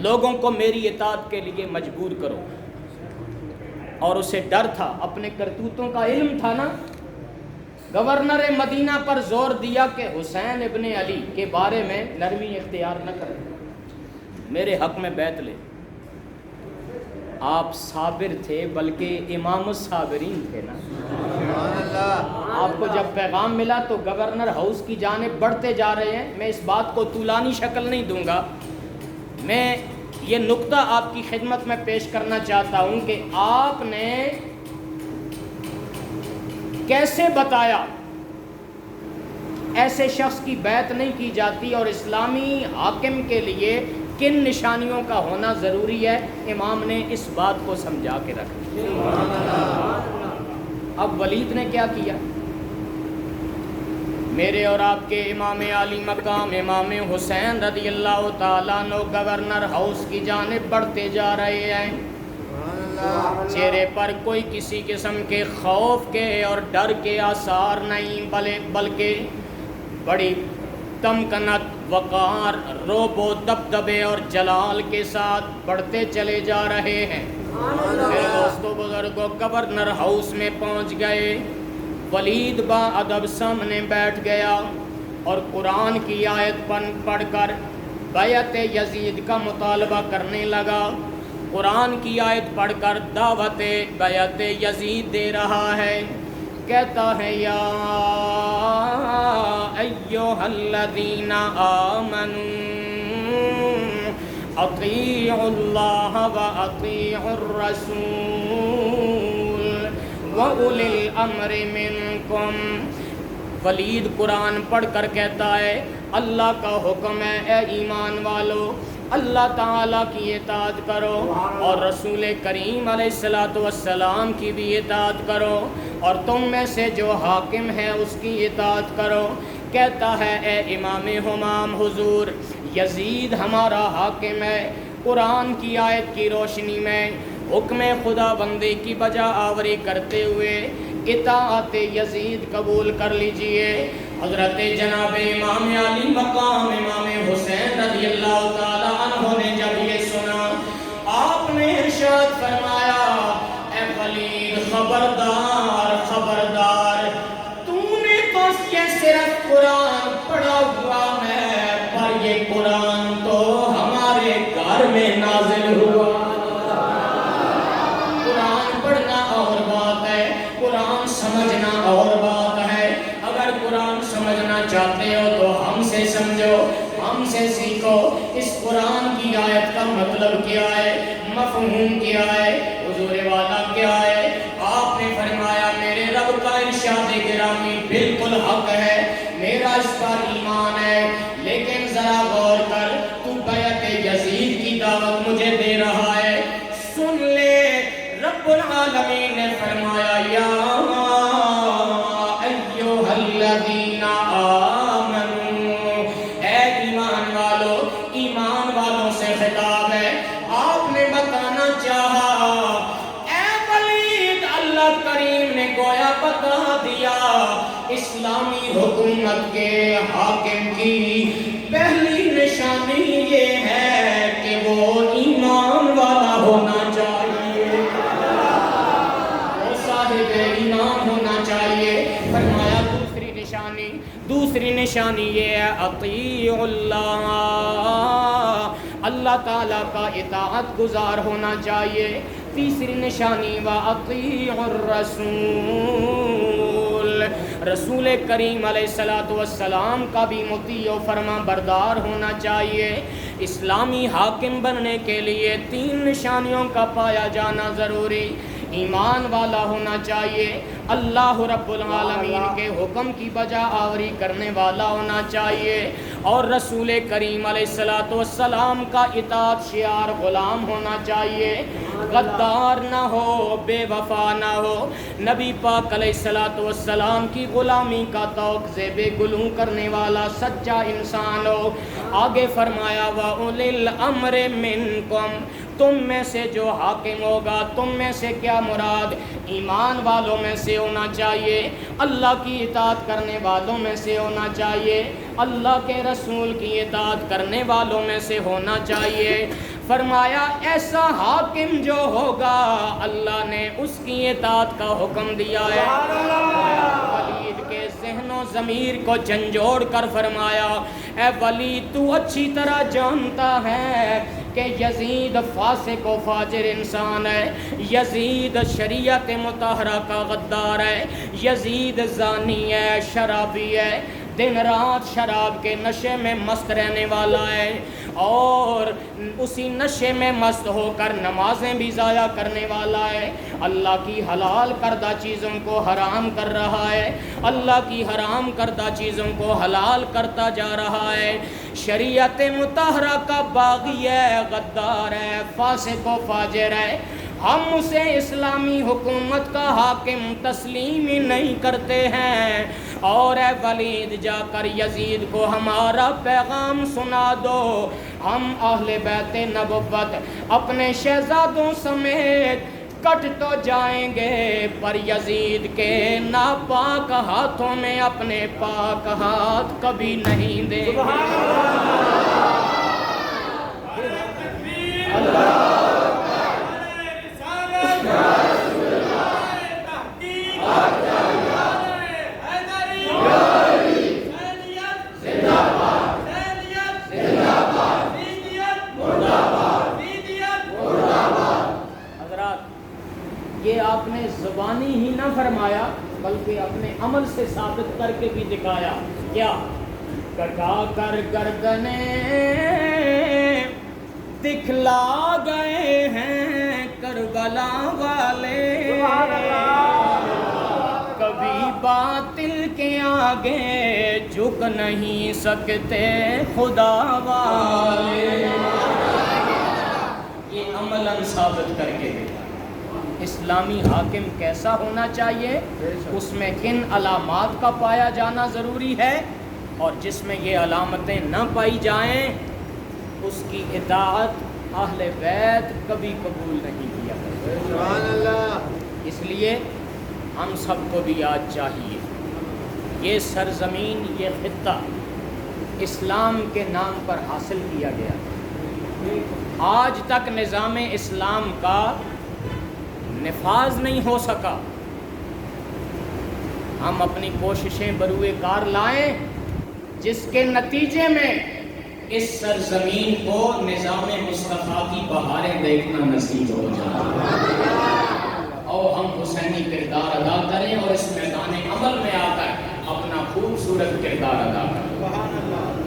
لوگوں کو میری اطاعت کے لیے مجبور کرو. اور اسے ڈر تھا، اپنے کرتوتوں کا علم تھا نا. گورنر مدینہ پر زور دیا کہ حسین ابن علی کے بارے میں نرمی اختیار نہ کریں، میرے حق میں بیعت لے. آپ صابر تھے، بلکہ امام الصابرین تھے نا. آپ کو جب پیغام ملا تو گورنر ہاؤس کی جانب بڑھتے جا رہے ہیں. میں اس بات کو طولانی شکل نہیں دوں گا، میں یہ نقطہ آپ کی خدمت میں پیش کرنا چاہتا ہوں کہ آپ نے کیسے بتایا ایسے شخص کی بیعت نہیں کی جاتی اور اسلامی حاکم کے لیے کن نشانیوں کا ہونا ضروری ہے. امام نے اس بات کو سمجھا کے رکھا. اب ولید نے کیا کیا؟ میرے اور آپ کے امام عالی مقام امام حسین رضی اللہ تعالیٰ عنہ گورنر ہاؤس کی جانب بڑھتے جا رہے ہیں. چہرے پر کوئی کسی قسم کے خوف کے اور ڈر کے آثار نہیں، بلکہ بڑی تمکنت، وقار، رعب و دبدبے اور جلال کے ساتھ بڑھتے چلے جا رہے ہیں. میرے دوستو بزرگوں، گورنر ہاؤس میں پہنچ گئے. ولید با ادب سامنے بیٹھ گیا اور قرآن کی آیت پڑھ کر بیعت یزید کا مطالبہ کرنے لگا. قرآن کی آیت پڑھ کر دعوت بیعت یزید دے رہا ہے. کہتا ہے یا ایھا الذین آمنوا اطیعوا اللہ واطیعوا الرسول وَأُولِي الْأَمْرِ مِنْكُمْ. ولید قرآن پڑھ کر کہتا ہے اللہ کا حکم ہے اے ایمان والو، اللہ تعالیٰ کی اطاعت کرو اور رسول کریم علیہ السلام کی بھی اطاعت کرو، اور تم میں سے جو حاکم ہے اس کی اطاعت کرو. کہتا ہے اے امام ہمام حضور، یزید ہمارا حاکم ہے. قرآن کی آیت کی روشنی میں حکم خدا بندی کی بجا آوری کرتے ہوئے اطاعت یزید قبول کر لیجئے. حضرت جناب امام علی مقام امام حسین رضی اللہ تعالی عنہ نے جب یہ سنا، آپ نے ارشاد فرمایا اے ولید خبردار خبردار، تو نے تو یہ صرف قرآن پڑھا ہوا ہے، پر یہ قرآن تو ہمارے گھر میں نازل ہوا. سمجھنا اور بات ہے. اگر قرآن سمجھنا چاہتے ہو تو ہم سے سمجھو، ہم سے سیکھو. اس قرآن کی آیت کا مطلب کیا ہے، مفہوم کیا ہے، حضور والا کیا ہے؟ آپ نے فرمایا میرے رب کا ارشاد گرامی بالکل حق ہے، میرا اس پر ایمان ہے، لیکن ذرا غور کر، تو بیعت یزید کی دعوت مجھے دے رہا ہے. سن لے، رب العالمین نے فرمایا یا الذین آمنوا، اے ایمان والو، ایمان والوں سے خطاب ہے. آپ نے بتانا چاہا اے ولید، اللہ کریم نے گویا بتا دیا اسلامی حکومت کے حاکم کی پہلی نشانی یہ ہے کہ وہ ایمان والا ہونا چاہیے، وہ صاحب ایمان ہونا چاہیے. فرمایا دوسری نشانی یہ ہے اطیعوا اللہ، اللہ تعالیٰ کا اطاعت گزار ہونا چاہیے. تیسری نشانی واطیعوا الرسول، رسول کریم علیہ السلام کا بھی مطیع و فرما بردار ہونا چاہیے. اسلامی حاکم بننے کے لیے 3 نشانیوں کا پایا جانا ضروری. ایمان والا ہونا چاہیے، اللہ رب العالمین کے حکم کی بجا آوری کرنے والا ہونا چاہیے، اور رسول کریم علیہ السلام کا اطاعت شعار غلام ہونا چاہیے. غدار نہ ہو، بے وفا نہ ہو، نبی پاک علیہ السلام کی غلامی کا توق زیب گلوں کرنے والا سچا انسان ہو. آگے فرمایا وَأُولِي الْأَمْرِ مِنْكُمْ، تم میں سے جو حاکم ہوگا، تم میں سے کیا مراد؟ ایمان والوں میں سے ہونا چاہیے، اللہ کی اطاعت کرنے والوں میں سے ہونا چاہیے، اللہ کے رسول کی اطاعت کرنے والوں میں سے ہونا چاہیے. فرمایا ایسا حاکم جو ہوگا اللہ نے اس کی اطاعت کا حکم دیا ہے۔ ولید کے ذہن و ضمیر کو جھنجھوڑ کر فرمایا اے ولید تو اچھی طرح جانتا ہے کہ یزید فاسق و فاجر انسان ہے، یزید شریعت مطہرہ کا غدار ہے، یزید زانی ہے، شرابی ہے، دن رات شراب کے نشے میں مست رہنے والا ہے، اور اسی نشے میں مست ہو کر نمازیں بھی ضائع کرنے والا ہے، اللہ کی حلال کردہ چیزوں کو حرام کر رہا ہے، اللہ کی حرام کردہ چیزوں کو حلال کرتا جا رہا ہے، شریعت مطہرہ کا باغی ہے، غدار ہے، فاسق و فاجر ہے، ہم اسے اسلامی حکومت کا حاکم تسلیم ہی نہیں کرتے ہیں، اور اے ولید جا کر یزید کو ہمارا پیغام سنا دو، ہم اہل بیت نبوت اپنے شہزادوں سمیت کٹ تو جائیں گے پر یزید کے ناپاک ہاتھوں میں اپنے پاک ہاتھ کبھی نہیں دیں گے۔ یہ آپ نے زبانی ہی نہ فرمایا بلکہ اپنے عمل سے ثابت کر کے بھی دکھایا، کیا کٹا کر گردنیں دکھلا گئے ہیں کربلا والے، کبھی باطل کے آگے جھک نہیں سکتے خدا والے، یہ عملاً ثابت کر کے دکھایا۔ اسلامی حاکم کیسا ہونا چاہیے، اس میں کن علامات کا پایا جانا ضروری ہے، اور جس میں یہ علامتیں نہ پائی جائیں اس کی اطاعت اہل بیت کبھی قبول نہیں کیا کرتے۔ سبحان اللہ۔ اس لیے ہم سب کو بھی آج چاہیے، یہ سرزمین، یہ خطہ اسلام کے نام پر حاصل کیا گیا، آج تک نظام اسلام کا نفاذ نہیں ہو سکا، ہم اپنی کوششیں بروئے کار لائیں جس کے نتیجے میں اس سرزمین کو نظام مصطفیٰ کی بہاریں دیکھنا نصیب ہو جائے، اور ہم حسینی کردار ادا کریں اور اس میدان عمل میں آ کر اپنا خوبصورت کردار ادا کریں۔